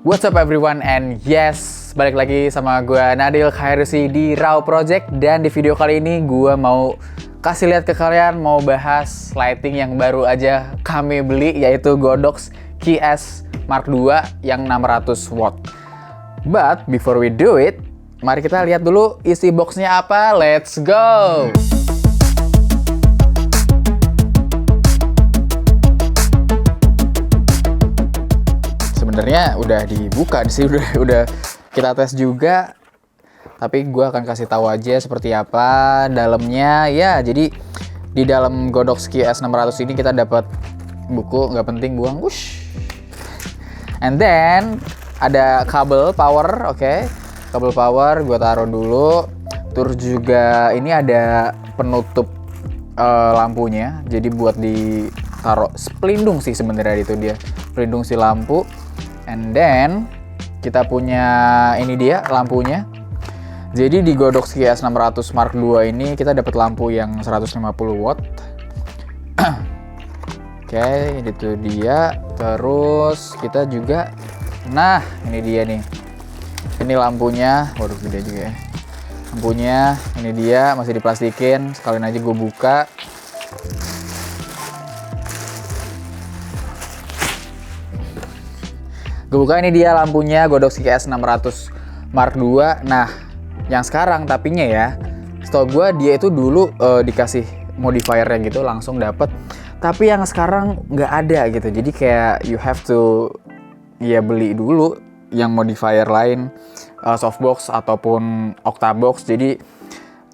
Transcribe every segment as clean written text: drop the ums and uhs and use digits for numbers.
What's up everyone, and yes, balik lagi sama gue Nadil Khairusi di Raw Project. Dan di video kali ini gue mau kasih lihat ke kalian, mau bahas lighting yang baru aja kami beli, yaitu Godox QS Mark II yang 600 watt. But before we do it, mari kita lihat dulu isi boxnya apa. Let's go! Sebenarnya udah dibuka sih, udah kita tes juga, tapi gue akan kasih tahu aja seperti apa dalamnya ya. Jadi di dalam Godox QS 600 ini kita dapat buku, nggak penting buang, and then ada kabel power. Kabel power gue taruh dulu. Terus juga ini ada penutup lampunya, jadi buat ditaruh pelindung sih sebenarnya, itu dia pelindung si lampu. And then kita punya ini dia lampunya. Jadi di Godox QS 600 Mark II ini kita dapat lampu yang 150 watt. Oke, itu dia. Terus kita juga, nah ini dia nih. Ini lampunya, waduh gede juga ya. Lampunya ini dia, masih diplastikin. Sekalian aja gue buka. Gue buka, ini dia lampunya Godox QS 600 Mark II. Nah, yang sekarang tapinya ya, setahu gue dia itu dulu dikasih modifiernya gitu, langsung dapet. Tapi yang sekarang nggak ada gitu. Jadi kayak you have to beli dulu yang modifier lain, softbox ataupun octabox. Jadi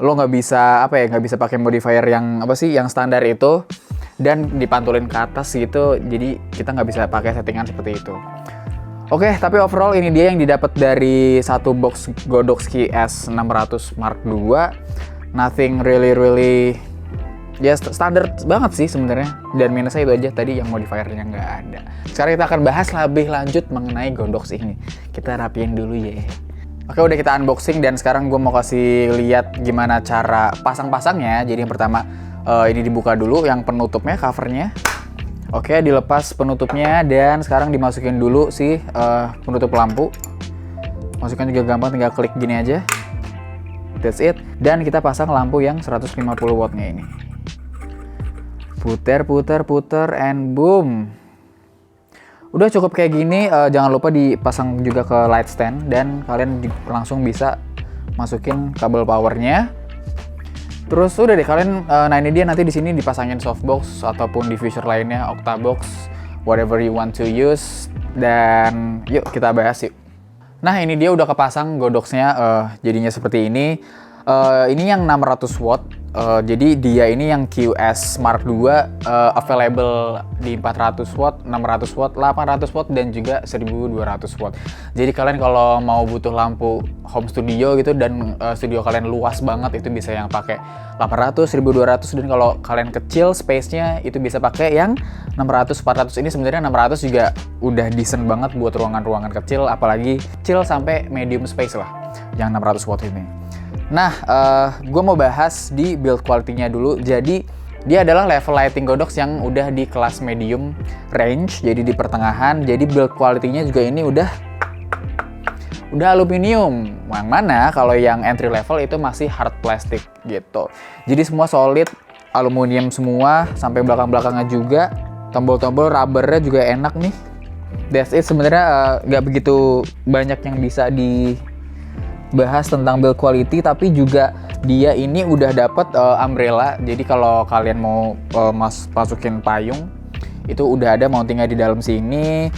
lo nggak bisa nggak bisa pakai modifier yang yang standar itu dan dipantulin ke atas gitu. Jadi kita nggak bisa pakai settingan seperti itu. Oke, tapi overall ini dia yang didapat dari satu box Godox QS 600 Mark II. Nothing really ya standar banget sih sebenarnya. Dan minusnya itu aja tadi, yang modifiernya nggak ada. Sekarang kita akan bahas lebih lanjut mengenai Godox ini. Kita rapiin dulu ya. Oke, udah kita unboxing dan sekarang gue mau kasih lihat gimana cara pasang-pasangnya. Jadi yang pertama ini dibuka dulu yang penutupnya, covernya. Oke, dilepas penutupnya dan sekarang dimasukin dulu si penutup lampu. Masukkan juga gampang, tinggal klik gini aja. That's it. Dan kita pasang lampu yang 150 wattnya ini. Puter, and boom. Udah cukup kayak gini. Jangan lupa dipasang juga ke light stand dan kalian langsung bisa masukin kabel powernya. Terus udah deh kalian, nah ini dia, nanti di sini dipasangin softbox ataupun diffuser lainnya, octabox, whatever you want to use. Dan yuk kita bahas yuk. Nah ini dia udah kepasang Godoxnya, jadinya seperti ini. Ini yang 600 watt. Jadi dia ini yang QS Mark II available di 400 watt, 600 watt, 800 watt, dan juga 1200 watt. Jadi kalian kalau mau butuh lampu home studio gitu dan studio kalian luas banget, itu bisa yang pakai 800, 1200, dan kalau kalian kecil space-nya itu bisa pakai yang 600, 400. Ini sebenarnya 600 juga udah decent banget buat ruangan-ruangan kecil, apalagi kecil sampai medium space lah yang 600 watt ini. Nah, gue mau bahas di build quality-nya dulu. Jadi, dia adalah level lighting Godox yang udah di kelas medium range, jadi di pertengahan. Jadi build quality-nya juga ini udah aluminium. Yang mana kalau yang entry level itu masih hard plastic gitu. Jadi semua solid, aluminium semua, sampai belakang-belakangnya juga. Tombol-tombol rubbernya juga enak nih. That's it. Sebenarnya nggak begitu banyak yang bisa bahas tentang build quality, tapi juga dia ini udah dapat umbrella. Jadi kalau kalian mau masukin payung, itu udah ada mountingnya di dalam sini.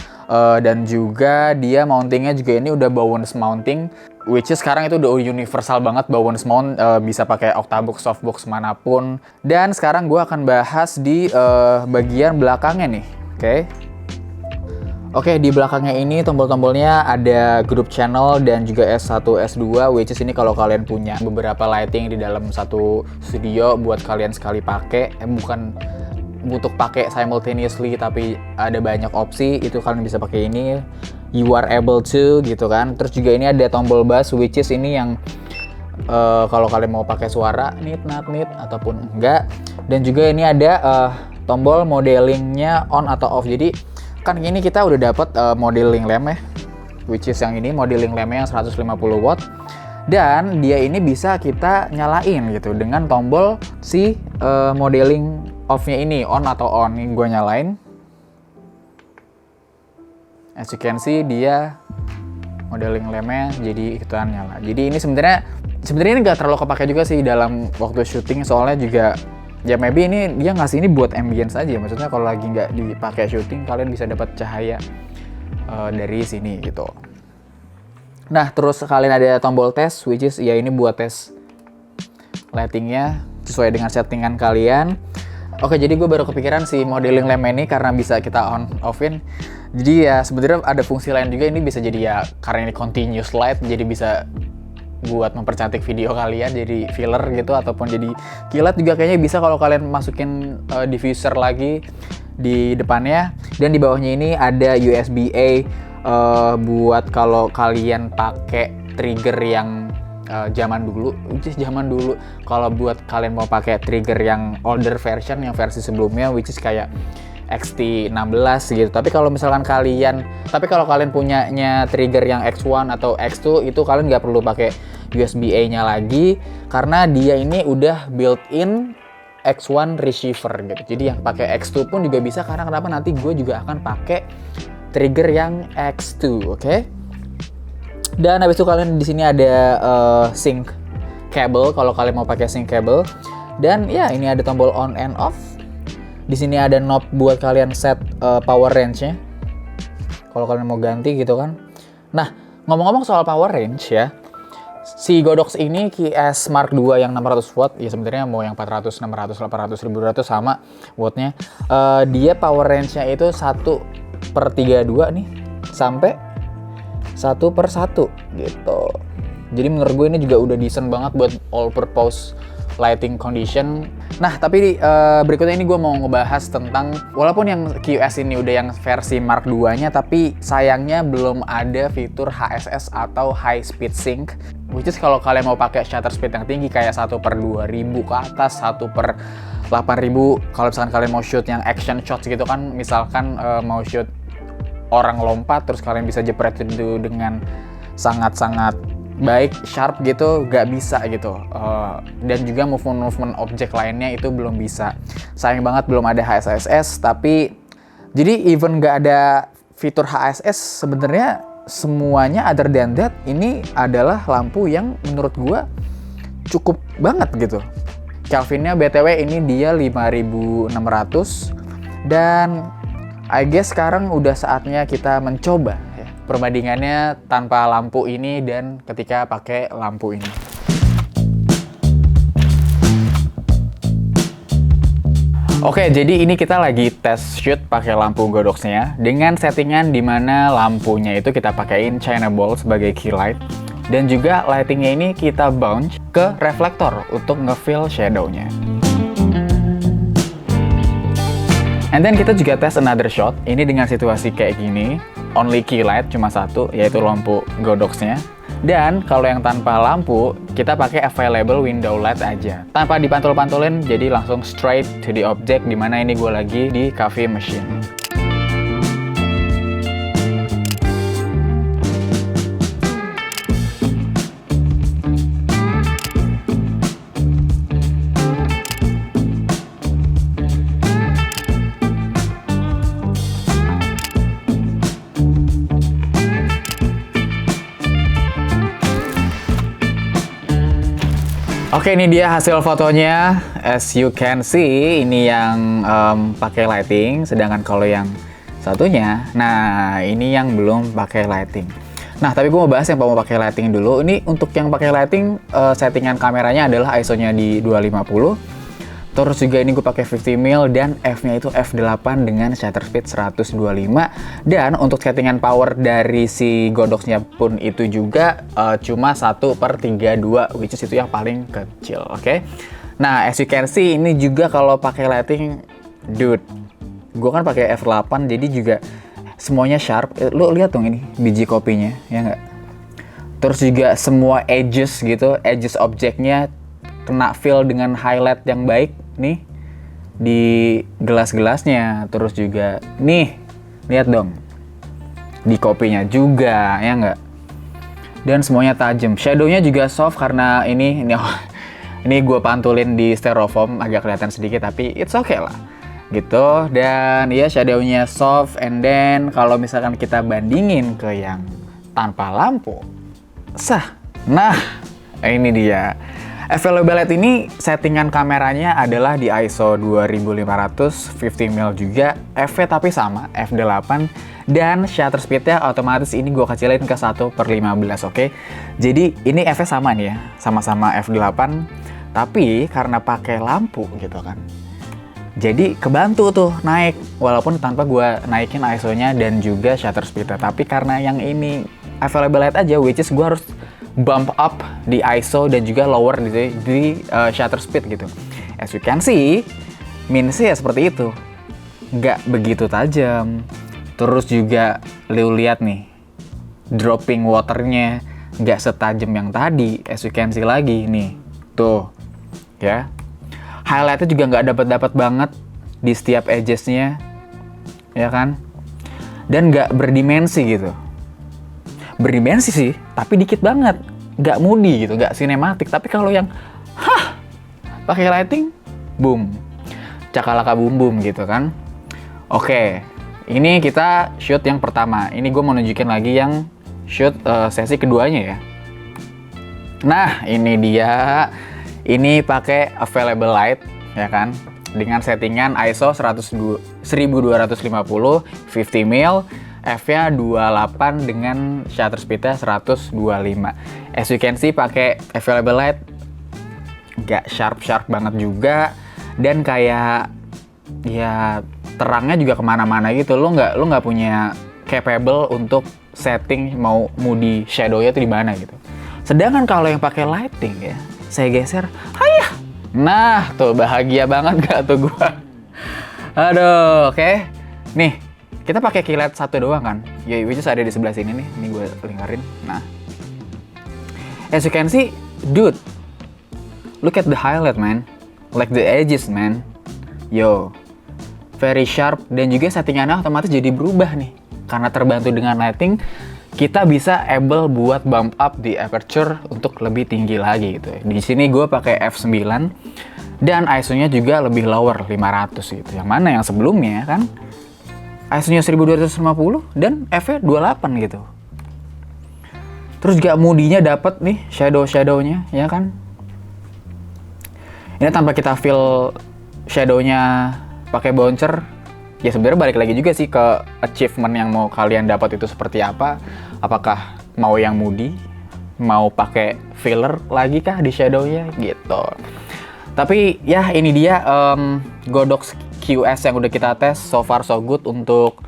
Dan juga dia mountingnya juga ini udah Bowens mounting, which is sekarang itu udah universal banget. Bowens mount bisa pakai octabox, softbox manapun. Dan sekarang gue akan bahas di bagian belakangnya nih. Oke, di belakangnya ini tombol-tombolnya ada group channel dan juga S1, S2, which is ini kalau kalian punya beberapa lighting di dalam satu studio buat kalian sekali pakai, bukan untuk pakai simultaneously tapi ada banyak opsi, itu kalian bisa pakai ini. You are able to gitu kan. Terus juga ini ada tombol bass, which is ini yang kalau kalian mau pakai suara nit ataupun enggak. Dan juga ini ada tombol modelingnya on atau off. Jadi kan ini kita udah dapat modeling lamp ya. which is yang ini modeling lampnya yang 150 watt. Dan dia ini bisa kita nyalain gitu dengan tombol si modeling off-nya ini, on atau on. Ini gue nyalain. As you can see, dia modeling lampnya jadi ikutan nyala. Jadi ini sebenarnya ini nggak terlalu kepake juga sih dalam waktu syuting, soalnya juga ya maybe ini dia ngasih ini buat ambience aja. Maksudnya kalau lagi nggak dipakai syuting, kalian bisa dapat cahaya dari sini gitu. Nah, terus kalian ada tombol tes, which is ya ini buat tes lightingnya sesuai dengan settingan kalian. Oke, jadi gue baru kepikiran si modeling lamp ini karena bisa kita on-offin. Jadi ya sebenarnya ada fungsi lain juga, ini bisa jadi ya karena ini continuous light, jadi bisa buat mempercantik video kalian jadi filler gitu, ataupun jadi kilat juga kayaknya bisa kalau kalian masukin diffuser lagi di depannya. Dan di bawahnya ini ada USB-A buat kalau kalian pakai trigger yang zaman dulu kalau buat kalian mau pakai trigger yang older version, yang versi sebelumnya, which is kayak XT16 gitu. Tapi kalau kalian punyanya trigger yang X1 atau X2, itu kalian nggak perlu pakai USB-A-nya lagi karena dia ini udah built-in X1 receiver gitu. Jadi yang pakai X2 pun juga bisa, karena kenapa, nanti gue juga akan pakai trigger yang X2, oke? Dan habis itu kalian di sini ada sync cable kalau kalian mau pakai sync cable. Dan ya ini ada tombol on and off. Di sini ada knob buat kalian set power range-nya. Kalau kalian mau ganti gitu kan. Nah, ngomong-ngomong soal power range ya. Si Godox ini QS Mark II yang 600 watt, ya sebenarnya mau yang 400, 600, 800, 1200 sama wattnya. Dia power range-nya itu 1/32 nih, sampai 1/1 gitu. Jadi menurut gue ini juga udah decent banget buat all purpose lighting condition. Nah, tapi berikutnya ini gue mau ngebahas tentang, walaupun yang QS ini udah yang versi Mark II-nya, tapi sayangnya belum ada fitur HSS atau High Speed Sync, which is kalau kalian mau pakai shutter speed yang tinggi kayak 1/2000 ke atas, 1/8000, kalau misalkan kalian mau shoot yang action shots gitu kan, misalkan mau shoot orang lompat terus kalian bisa jepret itu dengan sangat-sangat baik, sharp gitu, gak bisa gitu. Dan juga movement objek lainnya itu belum bisa. Sayang banget belum ada HSS. Tapi jadi even gak ada fitur HSS, sebenarnya semuanya other than that, ini adalah lampu yang menurut gua cukup banget gitu. Kelvinnya BTW ini dia 5600, dan I guess sekarang udah saatnya kita mencoba perbandingannya tanpa lampu ini dan ketika pakai lampu ini. Oke, jadi ini kita lagi tes shoot pakai lampu Godox-nya dengan settingan dimana lampunya itu kita pakaiin China Ball sebagai key light, dan juga lightingnya ini kita bounce ke reflektor untuk nge-fill shadow-nya. And then kita juga tes another shot, ini dengan situasi kayak gini. Only key light cuma satu, yaitu lampu Godox-nya. Dan kalau yang tanpa lampu, kita pakai available window light aja. Tanpa dipantul-pantulin, jadi langsung straight to the object, dimana ini gue lagi di cafe machine. Oke, ini dia hasil fotonya. As you can see, ini yang pakai lighting, sedangkan kalau yang satunya, nah ini yang belum pakai lighting. Nah, tapi gue mau bahas yang mau pakai lighting dulu. Ini untuk yang pakai lighting, settingan kameranya adalah ISO-nya di 250. Terus juga ini gue pakai 50 mil dan f-nya itu f8 dengan shutter speed 125. Dan untuk settingan power dari si Godox-nya pun itu juga cuma 1/32, which is itu yang paling kecil, oke? Nah, as you can see, ini juga kalau pakai lighting, dude, gue kan pakai f8, jadi juga semuanya sharp. Lo lihat dong ini biji kopinya, ya nggak? Terus juga semua edges gitu, edges objeknya kena fill dengan highlight yang baik nih di gelas-gelasnya. Terus juga nih, lihat dong, di kopinya juga, ya nggak? Dan semuanya tajam. Shadownya juga soft karena ini gue pantulin di styrofoam, agak kelihatan sedikit tapi it's okay lah gitu. Dan ya shadownya soft, and then kalau misalkan kita bandingin ke yang tanpa lampu, nah ini dia. Available light ini settingan kameranya adalah di ISO 2500, 50mm juga, f tapi sama, f8, dan shutter speednya otomatis ini gue kecilin ke 1/15, oke? Jadi ini f sama nih ya, sama-sama f8, tapi karena pakai lampu gitu kan, jadi kebantu tuh naik, walaupun tanpa gue naikin ISO-nya dan juga shutter speednya. Tapi karena yang ini available light aja, which is gue harus bump up di ISO dan juga lower di shutter speed gitu. As you can see, minusnya ya seperti itu, nggak begitu tajam. Terus juga lu lihat nih, dropping waternya nggak setajam yang tadi. As you can see lagi nih, tuh ya. Highlightnya juga nggak dapat banget di setiap edgesnya, ya kan? Dan nggak berdimensi gitu. Berdimensi sih, tapi dikit banget, nggak moody gitu, nggak sinematik. Tapi kalau yang pakai lighting, boom, cakalaka boom boom gitu kan. Oke, ini kita shoot yang pertama. Ini gue mau nunjukin lagi yang shoot sesi keduanya ya. Nah ini dia, ini pakai available light ya kan, dengan settingan ISO 1250, 50mm, f-nya 28 dengan shutter speednya 125. As you can see, pakai available light, nggak sharp banget juga, dan kayak ya terangnya juga kemana-mana gitu. Lu nggak punya capable untuk setting mau moody shadownya tuh di mana gitu. Sedangkan kalau yang pakai lighting ya, saya geser, hayah. Nah tuh bahagia banget gak tuh gua. Aduh, oke. Nih, kita pakai keylight satu doang kan, ya which is ada di sebelah sini nih. Ini gue lingkarin. Nah, as you can see, dude, look at the highlight man, like the edges man, yo, very sharp. Dan juga settingannya otomatis jadi berubah nih, karena terbantu dengan lighting. Kita bisa able buat bump up di aperture untuk lebih tinggi lagi gitu. Di sini gue pakai f9 dan ISO-nya juga lebih lower 500 gitu. Yang mana yang sebelumnya kan ISO-nya 1250 dan f-nya 28 gitu. Terus juga moody-nya dapet nih, shadow-shadownya ya kan. Ini tanpa kita fill shadow-nya pakai bouncer. Ya sebenarnya balik lagi juga sih ke achievement yang mau kalian dapat itu seperti apa. Apakah mau yang moody, mau pakai filler lagi kah di shadow-nya gitu. Tapi ya ini dia Godox QS yang udah kita tes, so far so good untuk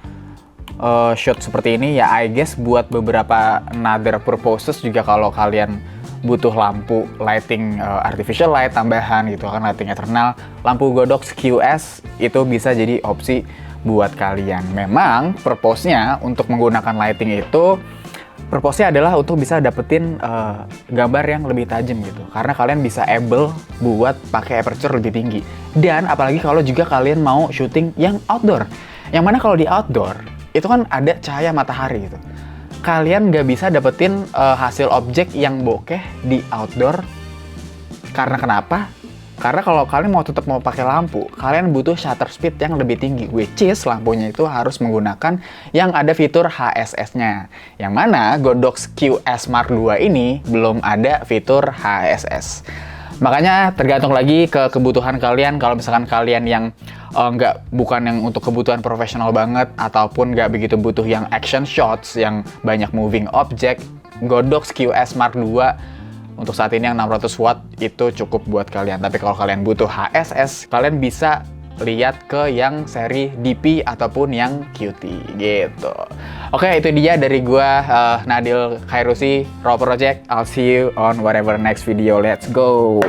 shoot seperti ini ya. I guess buat beberapa another purposes juga, kalau kalian butuh lampu lighting artificial light tambahan gitu kan, lighting eternal, lampu Godox QS itu bisa jadi opsi buat kalian. Memang purpose-nya untuk menggunakan lighting itu, purpose-nya adalah untuk bisa dapetin gambar yang lebih tajam gitu, karena kalian bisa able buat pakai aperture lebih tinggi. Dan apalagi kalau juga kalian mau syuting yang outdoor, yang mana kalau di outdoor itu kan ada cahaya matahari gitu, kalian nggak bisa dapetin hasil objek yang bokeh di outdoor. Karena kenapa? Karena kalau kalian tetap mau pakai lampu, kalian butuh shutter speed yang lebih tinggi, which is lampunya itu harus menggunakan yang ada fitur HSS-nya. Yang mana Godox QS Mark II ini belum ada fitur HSS. Makanya tergantung lagi ke kebutuhan kalian. Kalau misalkan kalian yang bukan yang untuk kebutuhan profesional banget, ataupun nggak begitu butuh yang action shots, yang banyak moving object, Godox QS Mark II untuk saat ini yang 600 watt itu cukup buat kalian. Tapi kalau kalian butuh HSS, kalian bisa lihat ke yang seri DP ataupun yang QT gitu. Oke, itu dia dari gua Nadil Khairusi, Raw Project. I'll see you on whatever next video. Let's go.